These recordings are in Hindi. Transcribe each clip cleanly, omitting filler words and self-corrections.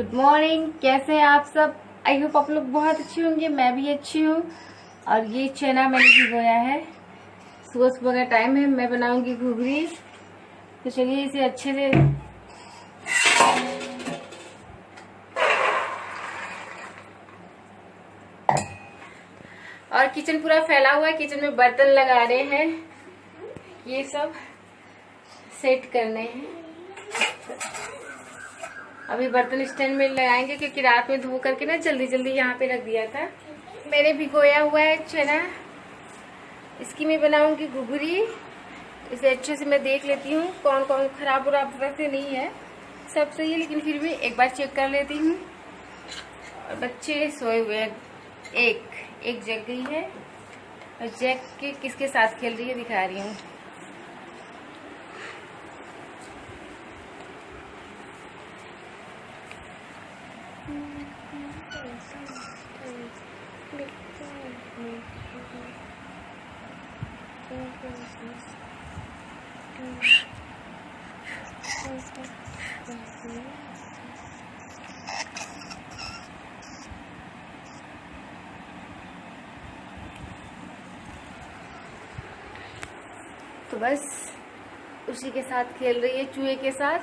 Good morning. कैसे हैं आप सब? आई होप आप लोग बहुत अच्छे होंगे। मैं भी अच्छी हूँ। और ये चना मैंने भिगोया है। सुबह सुबह का टाइम है। मैं बनाऊंगी घुघरी। तो चलिए इसे अच्छे से और किचन पूरा फैला हुआ है। किचन में बर्तन लगा रहे हैं, ये सब सेट करने हैं। अभी बर्तन स्टैंड में लगाएंगे क्योंकि रात में धो करके ना जल्दी जल्दी यहाँ पे रख दिया था। मैंने भिगोया हुआ है चना, इसकी मैं बनाऊंगी घुघरी। इसे अच्छे से मैं देख लेती हूँ कौन कौन खराब वैसे नहीं है, सब सही है, लेकिन फिर भी एक बार चेक कर लेती हूँ। और बच्चे सोए हुए हैं। एक जग गई है और जग के किसके साथ खेल रही है दिखा रही हूँ। तो बस उसी के साथ खेल रही है, चूहे के साथ।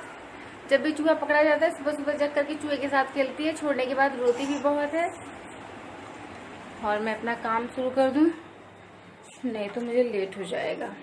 जब भी चूहा पकड़ा जाता है सुबह सुबह जग करके चूहे के साथ खेलती है। छोड़ने के बाद रोती भी बहुत है। और मैं अपना काम शुरू कर दूं, नहीं तो मुझे लेट हो जाएगा।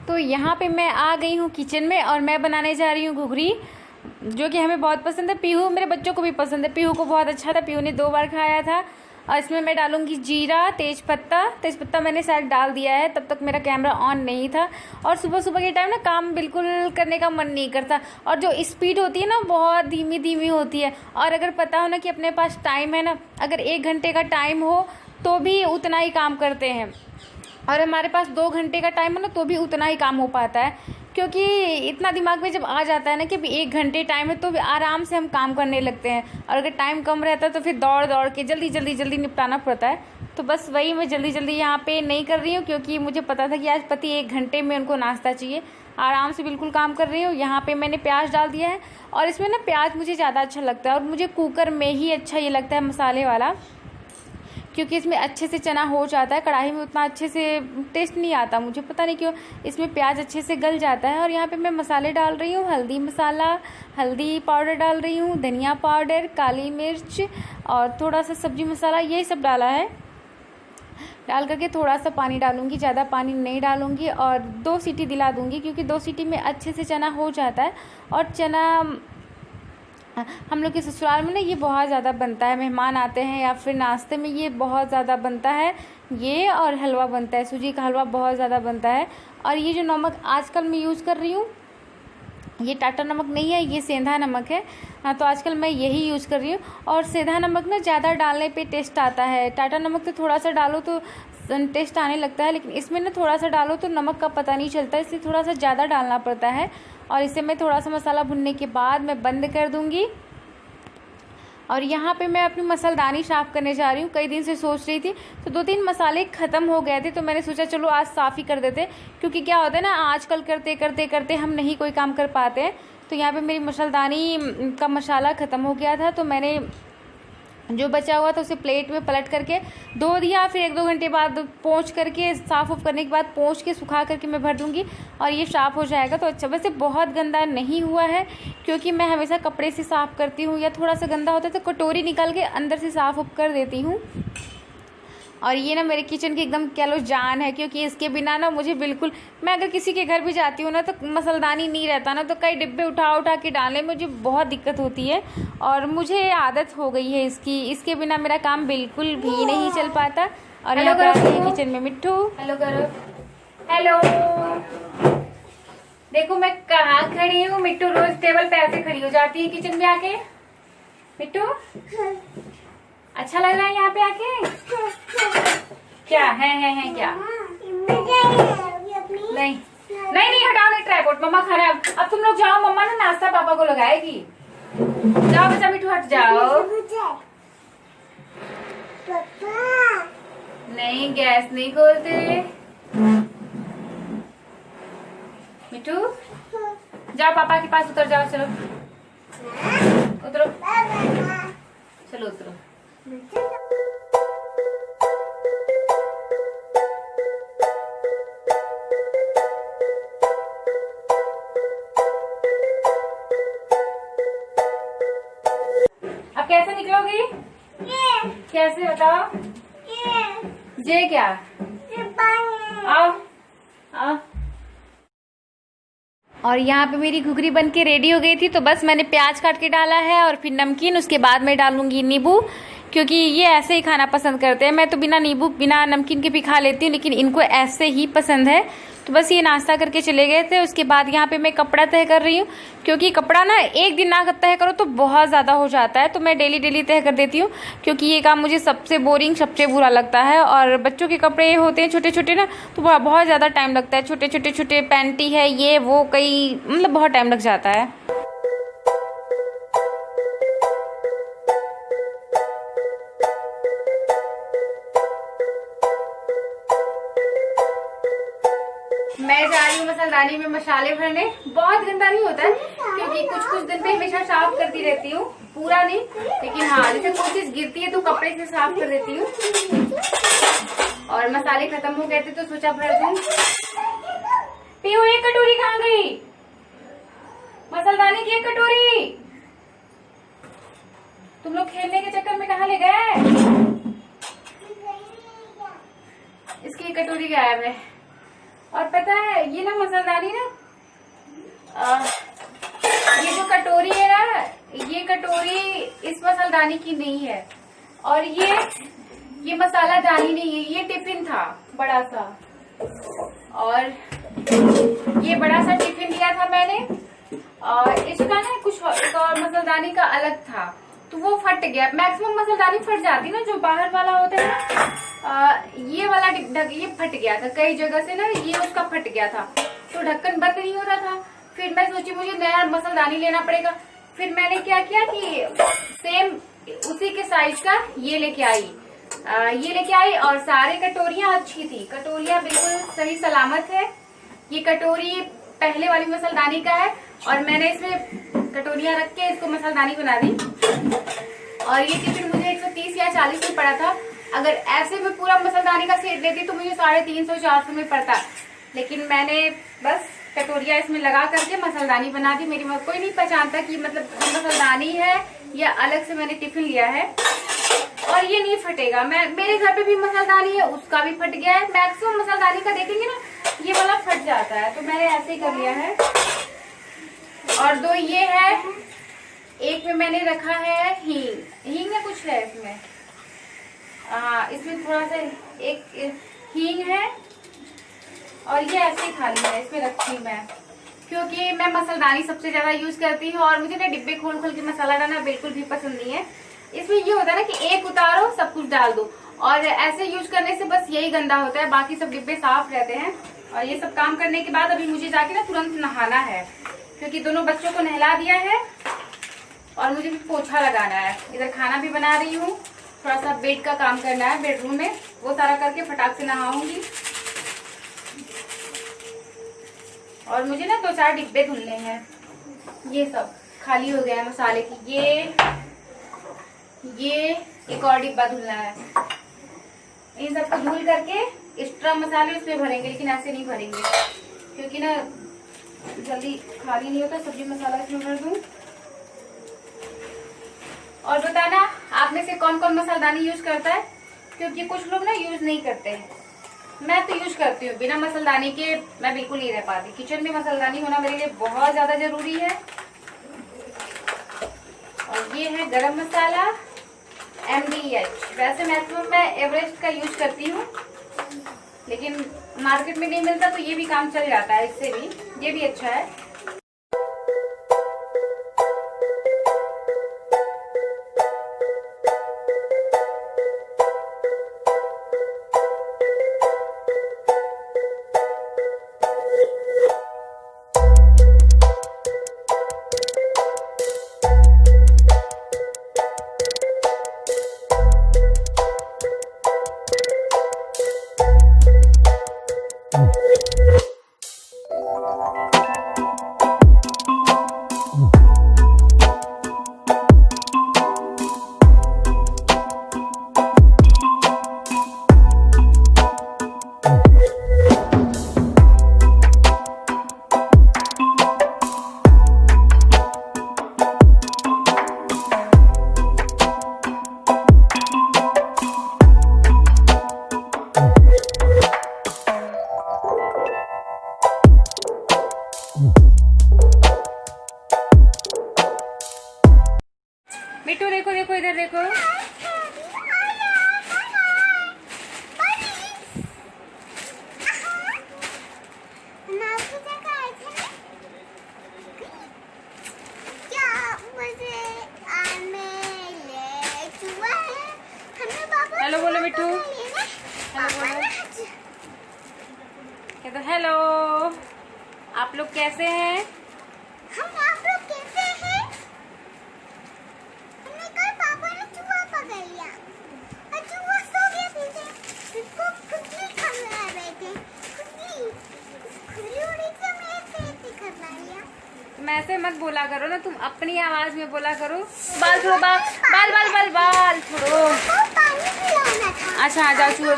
तो यहाँ पे मैं आ गई हूँ किचन में और मैं बनाने जा रही हूँ घुघरी, जो कि हमें बहुत पसंद है। पीहू, मेरे बच्चों को भी पसंद है। पीहू को बहुत अच्छा था, पीहू ने 2 बार खाया था। और इसमें मैं डालूंगी जीरा, तेजपत्ता मैंने शायद डाल दिया है, तब तक मेरा कैमरा ऑन नहीं था। और सुबह सुबह के टाइम ना काम बिल्कुल करने का मन नहीं करता, और जो स्पीड होती है ना बहुत धीमी धीमी होती है। और अगर पता हो ना कि अपने पास टाइम है ना, अगर 1 घंटे का टाइम हो तो भी उतना ही काम करते हैं, और हमारे पास 2 घंटे का टाइम है ना तो भी उतना ही काम हो पाता है। क्योंकि इतना दिमाग में जब आ जाता है ना कि अभी 1 घंटे टाइम है तो भी आराम से हम काम करने लगते हैं। और अगर टाइम कम रहता है तो फिर दौड़ दौड़ के जल्दी निपटाना पड़ता है। तो बस वही मैं जल्दी यहाँ पे नहीं कर रही हूँ, क्योंकि मुझे पता था कि आज पति 1 घंटे में उनको नाश्ता चाहिए। आराम से बिल्कुल काम कर रही हूँ। यहाँ पे मैंने प्याज डाल दिया है, और इसमें ना प्याज मुझे ज़्यादा अच्छा लगता है, और मुझे कुकर में ही अच्छा ये लगता है मसाले वाला, क्योंकि इसमें अच्छे से चना हो जाता है। कढ़ाई में उतना अच्छे से टेस्ट नहीं आता, मुझे पता नहीं क्यों। इसमें प्याज अच्छे से गल जाता है। और यहाँ पे मैं मसाले डाल रही हूँ, हल्दी पाउडर डाल रही हूँ, धनिया पाउडर, काली मिर्च और थोड़ा सा सब्जी मसाला, यही सब डाला है। डाल करके थोड़ा सा पानी डालूंगी, ज़्यादा पानी नहीं डालूंगी, और 2 सीटी दिला दूंगी, क्योंकि 2 सीटी में अच्छे से चना हो जाता है। और चना हम लोग के ससुराल में ना ये बहुत ज़्यादा बनता है। मेहमान आते हैं या फिर नाश्ते में ये बहुत ज़्यादा बनता है। ये और हलवा बनता है, सूजी का हलवा बहुत ज़्यादा बनता है। और ये जो नमक आजकल मैं यूज़ कर रही हूँ, ये टाटा नमक नहीं है, ये सेंधा नमक है। हाँ, तो आजकल मैं यही यूज़ कर रही हूँ। और सेंधा नमक ना ज़्यादा डालने पे टेस्ट आता है। टाटा नमक तो थोड़ा सा डालो तो टेस्ट आने लगता है। लेकिन इसमें ना थोड़ा सा डालो तो नमक का पता नहीं चलता, इसलिए थोड़ा सा ज़्यादा डालना पड़ता है। और इसे मैं थोड़ा सा मसाला भुनने के बाद मैं बंद कर दूँगी। और यहाँ पे मैं अपनी मसालदानी साफ़ करने जा रही हूँ। कई दिन से सोच रही थी, तो 2-3 मसाले ख़त्म हो गए थे, तो मैंने सोचा चलो आज साफ़ ही कर देते। क्योंकि क्या होता है ना, आजकल करते करते करते हम नहीं कोई काम कर पाते हैं। तो यहाँ पे मेरी मसालदानी का मसाला ख़त्म हो गया था, तो मैंने जो बचा हुआ था उसे प्लेट में पलट करके धो दिया। फिर 1-2 घंटे बाद पोंछ करके, साफ़ ऑफ करने के बाद पोंछ के सुखा करके मैं भर दूंगी और ये साफ़ हो जाएगा। तो अच्छा, वैसे बहुत गंदा नहीं हुआ है, क्योंकि मैं हमेशा कपड़े से साफ़ करती हूँ, या थोड़ा सा गंदा होता है तो कटोरी निकाल के अंदर से साफ़ ऑफ कर देती हूँ। और ये ना मेरे किचन की एकदम कह लो जान है, क्योंकि इसके बिना ना मुझे बिल्कुल, मैं अगर किसी के घर भी जाती हूँ ना तो मसालदानी नहीं रहता ना, तो कई डिब्बे उठा उठा के डालने में मुझे बहुत दिक्कत होती है। और मुझे आदत हो गई है इसकी, इसके बिना मेरा काम बिल्कुल भी नहीं चल पाता। और यहाँ पर किचन में मिट्टू, हेलो करो, हेलो, देखो मैं कहाँ खड़ी हूँ। मिट्टू रोज टेबल पे ऐसे खड़ी हो जाती है किचन में आके। मिट्टू अच्छा लग रहा है यहाँ पे आके? क्या है क्या? नहीं नहीं नहीं, हटाओ नहीं ट्राइपॉड, मम्मा खा रहा है। अब तुम लोग जाओ, मम्मा ना नाश्ता पापा को लगाएगी। जाओ बच्चा, मिट्टू हट जाओ। नहीं, गैस नहीं खोलते। मिट्टू जाओ, पापा के पास उतर जाओ। चलो उतरो, चलो उतरो। अब कैसे निकलोगी? कैसे बताओ? जे क्या? आओ आओ। और यहाँ पे मेरी घुघरी बन के रेडी हो गई थी, तो बस मैंने प्याज काट के डाला है और फिर नमकीन, उसके बाद मैं डालूंगी नींबू, क्योंकि ये ऐसे ही खाना पसंद करते हैं। मैं तो बिना नींबू बिना नमकीन के भी खा लेती हूँ, लेकिन इनको ऐसे ही पसंद है। तो बस ये नाश्ता करके चले गए थे। उसके बाद यहाँ पे मैं कपड़ा तह कर रही हूँ, क्योंकि कपड़ा ना एक दिन ना तह करो तो बहुत ज़्यादा हो जाता है, तो मैं डेली डेली तह कर देती हूँ, क्योंकि ये काम मुझे सबसे बोरिंग, सबसे बुरा लगता है। और बच्चों के कपड़े होते हैं छोटे छोटे ना, तो बहुत ज़्यादा टाइम लगता है। छोटे छोटे छोटे पैंटी है, ये वो, कई मतलब बहुत टाइम लग जाता है। मैं जा रही हूँ मसालदानी में मसाले भरने। बहुत गंदा नहीं होता है, क्योंकि कुछ दिन पे हमेशा साफ करती रहती हूँ, पूरा नहीं, लेकिन हाँ जैसे कोई चीज गिरती है तो कपड़े से साफ कर देती हूँ। और मसाले खत्म हो गए थे तो सोचा भर दूं। पीहू, एक कटोरी कहाँ गई? मसालदानी की एक कटोरी। तुम लोग खेलने के चक्कर में कहाँ ले गए? इसकी कटोरी गायब है। और पता है ये ना मसालदानी ना, ये जो कटोरी है ना, ये कटोरी इस मसालदानी की नहीं है। और ये मसाला दानी नहीं है, ये टिफिन था बड़ा सा। और ये बड़ा सा टिफिन लिया था मैंने, और इसका ना कुछ एक और मसालदानी का अलग था, तो वो फट गया। मैक्सिमम मसालदानी फट जाती ना, जो बाहर वाला होता है ना, ये वाला ये फट गया था कई जगह से ना, ये उसका फट गया था, तो ढक्कन बंद नहीं हो रहा था। फिर मैं सोची मुझे नया मसालदानी लेना पड़ेगा। फिर मैंने क्या किया कि सेम उसी के साइज का ये लेके आई, और सारे कटोरियां अच्छी थी, कटोरियां बिल्कुल सही सलामत है। ये कटोरी पहले वाली मसालदानी का है, और मैंने इसमें कटोरियां रख के इसको मसालदानी बना दी। और ये टिफिन मुझे 130 या 40 में पड़ा था। अगर ऐसे में पूरा मसालदानी का सेट लेती तो मुझे 350-400 में पड़ता, लेकिन मैंने बस कटोरिया इसमें लगा करके मसालदानी बना दी। मेरी कोई नहीं पहचानता कि मतलब मसालदानी है या अलग से मैंने टिफिन लिया है। और ये नहीं फटेगा। मेरे घर पे भी मसालदानी है, उसका भी फट गया है। मैक्सिमम मसालदानी का देखेंगे ना, ये वाला फट जाता है, तो मैंने ऐसे ही कर लिया है। और 2 ये है, एक में मैंने रखा है हींग में कुछ है इसमें, इसमें थोड़ा सा एक हींग है, और ये ऐसे खाली है, इसमें रखी मैं, क्योंकि मैं मसालदानी सबसे ज्यादा यूज करती हूँ। और मुझे ना डिब्बे खोल खोल के मसाला डालना बिल्कुल भी पसंद नहीं है। इसमें ये होता है ना कि एक उतारो सब कुछ डाल दो, और ऐसे यूज करने से बस यही गंदा होता है, बाकी सब डिब्बे साफ रहते हैं। और ये सब काम करने के बाद अभी मुझे जाके ना तुरंत नहाना है, क्योंकि दोनों बच्चों को नहला दिया है और मुझे भी पोछा लगाना है। इधर खाना भी बना रही हूँ, थोड़ा सा बेड का काम करना है बेडरूम में, वो सारा करके फटाक से नहाऊंगी। और मुझे ना 2-4 डिब्बे धुलने हैं, ये सब खाली हो गया है मसाले की। ये एक और डिब्बा धुलना है। इन सबको धुल करके एक्स्ट्रा मसाले उसमें भरेंगे, लेकिन ऐसे नहीं भरेंगे क्योंकि ना जल्दी खाली नहीं होता। सब्जी मसाला इसमें भर दूं। और बताना आप में से कौन कौन मसालदानी यूज करता है, क्योंकि कुछ लोग ना यूज नहीं करते हैं। मैं तो यूज करती हूँ, बिना मसालदानी के मैं बिल्कुल नहीं रह पाती। किचन में मसालदानी होना मेरे लिए बहुत ज्यादा जरूरी है। और ये है गरम मसाला MDH। वैसे मैक्सिमम मैं एवरेस्ट का यूज करती हूँ, लेकिन मार्केट में नहीं मिलता तो ये भी काम चल जाता है, इससे भी ये भी अच्छा है। मिट्टू देखो देखो इधर देखो। हेलो बोलो मिट्टू, हेलो बोलो। क्या तो हेलो, आप लोग कैसे हैं? हम आप लोग कैसे हैं? हमने कल पापा ने चूहा पकड़ लिया और चूहा सो गया पीछे। इसको खुजली खा रहे थे, खुजली उड़ी तो मैं ऐसे करवा लिया। तुम ऐसे मत बोला करो ना, तुम अपनी आवाज में बोला करो। बाल छोड़ो, बाल बाल बाल बाल बाल छोड़ो। पानी पिलाना था। अच्छा जाओ चूहे,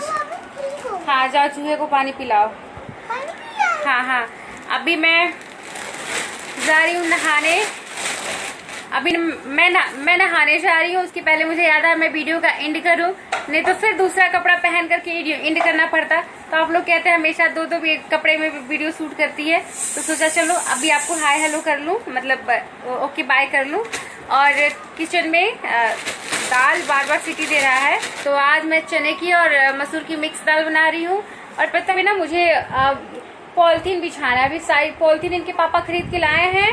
हाँ जाओ चूहे को पानी पिलाओ। पानी पिलाओ। हाँ हाँ, अभी मैं जा रही हूँ नहाने। अभी मैं नहाने जा रही हूँ। उसके पहले मुझे याद है मैं वीडियो का एंड करूँ, नहीं तो फिर दूसरा कपड़ा पहन करके एंड करना पड़ता। तो आप लोग कहते हैं हमेशा दो कपड़े में वीडियो शूट करती है, तो सोचा चलो अभी आपको हाय हेलो कर लूँ, मतलब ओके बाय कर लूँ। और किचन में दाल बार बार सीटी दे रहा है, तो आज मैं चने की और मसूर की मिक्स दाल बना रही हूँ। और पता है ना मुझे पॉलिथीन बिछाना है। अभी साइड पॉलिथीन इनके पापा खरीद के लाए हैं,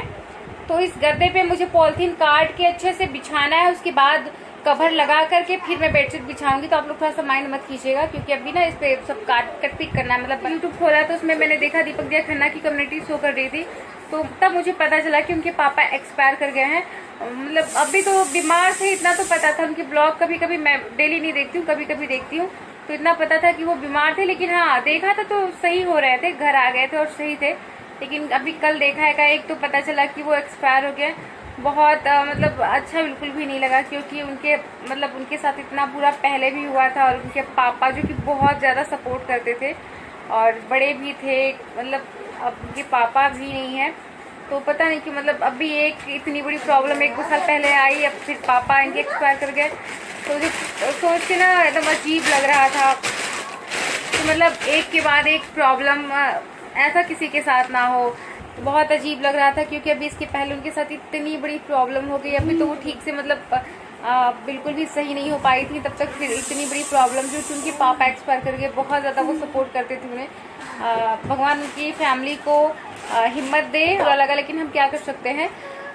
तो इस गद्दे पे मुझे पॉलिथीन काट के अच्छे से बिछाना है। उसके बाद कवर लगा करके फिर मैं बेडशीट बिछाऊंगी। तो आप लोग थोड़ा सा माइंड मत कीजिएगा, क्योंकि अभी ना इस पे सब कट पिक करना है। मतलब यूट्यूब खोला तो उसमें मैंने देखा दीपक दिया खन्ना की कम्युनिटी शो कर रही थी, तो तब मुझे पता चला कि उनके पापा एक्सपायर कर गए हैं। मतलब अभी तो बीमार थे, इतना तो पता था। उनके ब्लॉग कभी कभी मैं डेली नहीं देखती हूँ, कभी कभी देखती हूँ, तो इतना पता था कि वो बीमार थे। लेकिन हाँ देखा था तो सही हो रहे थे, घर आ गए थे और सही थे। लेकिन अभी कल देखा है का एक तो पता चला कि वो एक्सपायर हो गए। बहुत मतलब अच्छा बिल्कुल भी नहीं लगा, क्योंकि उनके साथ इतना बुरा पहले भी हुआ था। और उनके पापा जो कि बहुत ज़्यादा सपोर्ट करते थे और बड़े भी थे, मतलब अब उनके पापा भी नहीं है, तो पता नहीं कि मतलब अभी एक इतनी बड़ी प्रॉब्लम 1-2 साल पहले आई, अब फिर पापा इनके एक्सपायर कर गए। तो मुझे सोच के ना एकदम अजीब लग रहा था कि मतलब एक के बाद एक प्रॉब्लम ऐसा किसी के साथ ना हो। तो बहुत अजीब लग रहा था, क्योंकि अभी इसके पहले उनके साथ इतनी बड़ी प्रॉब्लम हो गई। अभी तो वो ठीक से मतलब बिल्कुल भी सही नहीं हो पाई थी, तब तक फिर इतनी बड़ी प्रॉब्लम जो उनके पापा एक्सपायर कर गए। बहुत ज़्यादा वो सपोर्ट करते थे उन्हें। भगवान उनकी फैमिली को हिम्मत दे और लगा, लेकिन हम क्या कर सकते हैं,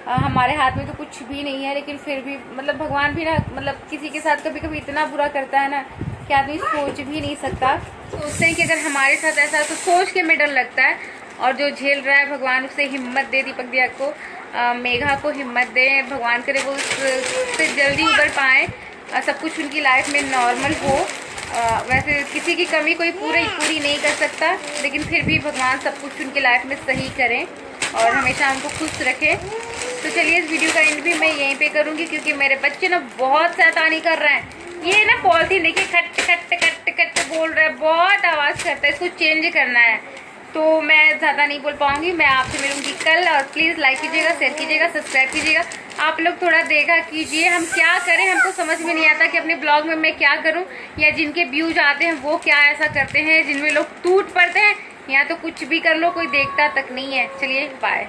हमारे हाथ में तो कुछ भी नहीं है। लेकिन फिर भी मतलब भगवान भी ना मतलब किसी के साथ कभी कभी इतना बुरा करता है ना कि कि आदमी सोच भी नहीं सकता। सोचते हैं कि अगर हमारे साथ ऐसा है तो सोच के में डर लगता है। और जो झेल रहा है भगवान उसे हिम्मत दे, दीपक दिया को, मेघा को हिम्मत दे, भगवान करे वो उससे जल्दी उबर पाएँ, सब कुछ उनकी लाइफ में नॉर्मल हो। वैसे किसी की कमी कोई पूरी नहीं कर सकता, लेकिन फिर भी भगवान सब कुछ उनकी लाइफ में सही करें और हमेशा उनको खुश रखें। तो चलिए इस वीडियो का एंड भी मैं यहीं पे करूँगी, क्योंकि मेरे बच्चे ना बहुत शैतानी कर रहे हैं। ये ना पॉलिथीन देखिए खट खट खट खट बोल रहा है, बहुत आवाज़ करता है, इसको चेंज करना है। तो मैं ज़्यादा नहीं बोल पाऊँगी, मैं आपसे मिलूँगी कल। और प्लीज़ लाइक कीजिएगा, शेयर कीजिएगा, सब्सक्राइब कीजिएगा। आप लोग थोड़ा देखा कीजिए, हम क्या करें, हमको समझ में नहीं आता कि अपने ब्लॉग में मैं क्या करूं, या जिनके व्यूज आते हैं वो क्या ऐसा करते हैं जिनमें लोग टूट पड़ते हैं। यहाँ तो कुछ भी कर लो कोई देखता तक नहीं है। चलिए बाय।